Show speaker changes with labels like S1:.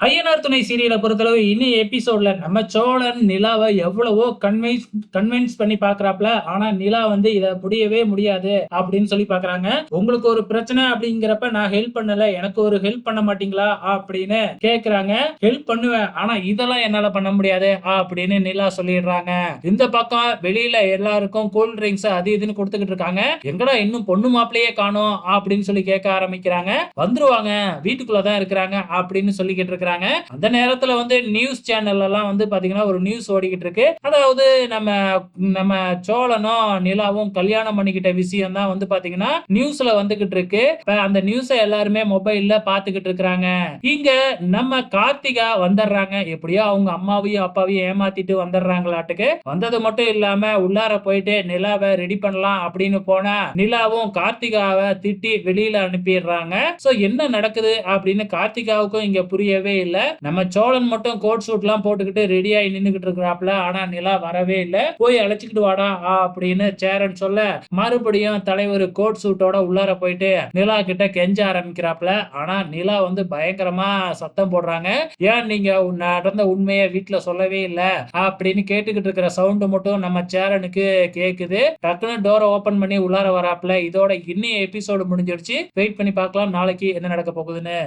S1: ஐயனார் துணை சீரியல பொறுத்தளவு இனி எபிசோட்ல நம்ம சோழன் நிலாவ எவ்வளவோ கன்வின்ஸ் பண்ணி பார்க்குறாப்ல. ஆனா நிலா வந்து இத முடியவே முடியாது அப்படின்னு சொல்லி பார்க்குறாங்க. உங்களுக்கு ஒரு பிரச்சனை அப்படிங்கிறப்ப நான் ஹெல்ப் பண்ணல. எனக்கு ஒரு ஹெல்ப் பண்ண மாட்டீங்களா? அப்படின்னு கேட்குறாங்க. ஹெல்ப் பண்ணுவேன். ஆனா இதெல்லாம் என்னால பண்ண முடியாது அப்படின்னு நிலா சொல்லிடுறாங்க. இந்த பக்கம் வெளியில எல்லாருக்கும் கூல் ட்ரிங்க்ஸ் அது இதுன்னு கொடுத்துக்கிட்டு இருக்காங்க. எங்கடா இன்னும் பொண்ணு மாப்பிள்ளையே காணோம் அப்படின்னு சொல்லி கேட்க ஆரம்பிக்கிறாங்க. வந்துருவாங்க வீட்டுக்குள்ள தான் இருக்கிறாங்க அப்படின்னு சொல்லிக்கிட்டு இருக்காங்க. அந்த நேரத்துல வந்து நியூஸ் சேனல் எல்லாம் வந்து பாத்தீங்கன்னா ஒரு நியூஸ் ஓடிக்கிட்டு இருக்கு. அதாவது நம்ம நம்ம சோழனும் நிலாவும் கல்யாணம் பண்ணிக்கிட்ட விஷயம் தான் வந்து பாத்தீங்கன்னா நியூஸ்ல வந்துகிட்டு இருக்கு. அந்த நியூஸ எல்லாருமே மொபைல்ல பாத்துக்கிட்டு இருக்காங்க. இங்க நம்ம கார்த்திகா வந்துடுறாங்க. எப்படியோ அவங்க அம்மாவையும் அப்பாவையும் ஏமாத்திட்டு வந்துடுறாங்களாட்டுக்கு. வந்தது மட்டும் இல்லாம உள்ளார போயிட்டு நிலாவை ரெடி பண்ணலாம் அப்படின்னு போனா நிலாவும் கார்த்திகாவை திட்டி வெளியில அனுப்பிடுறாங்க. சோ என்ன நடக்குது அப்படின்னு கார்த்திகாவுக்கும் இங்க புரியவே இல்ல. நம்ம சோழன் மட்டும் கோட் சூட் எல்லாம் போட்டுக்கிட்டு ரெடி ஆகி நின்னுகிட்டு இருக்கிறாப்ல. ஆனா நிலா வரவே இல்ல. போய் அழைச்சிக்கிட்டு வாடா அப்படின்னு சேரன் சொல்ல மறுபடியும் தலைவர் கோட் சூட்டோட உள்ளார போயிட்டு நிலா கிட்ட கெஞ்ச ஆரம்பிக்கிறாப்ல. ஆனா நிலா வந்து பயங்கரமா சத்தம் போடுறாங்க. ஏன் நீங்க நடந்த உண்மையை வீட்டுல சொல்லவே இல்ல அப்படின்னு கேட்டுக்கிட்டு இருக்கிற சவுண்ட் மட்டும் நம்ம சேரனுக்கு கேக்குது. டக்குன்னு டோரை ஓபன் பண்ணி உள்ளார வராப்ல. இதோட இன்னும் எபிசோடு முடிஞ்சிருச்சு. வெயிட் பண்ணி பார்க்கலாம் நாளைக்கு என்ன நடக்க போகுதுன்னு.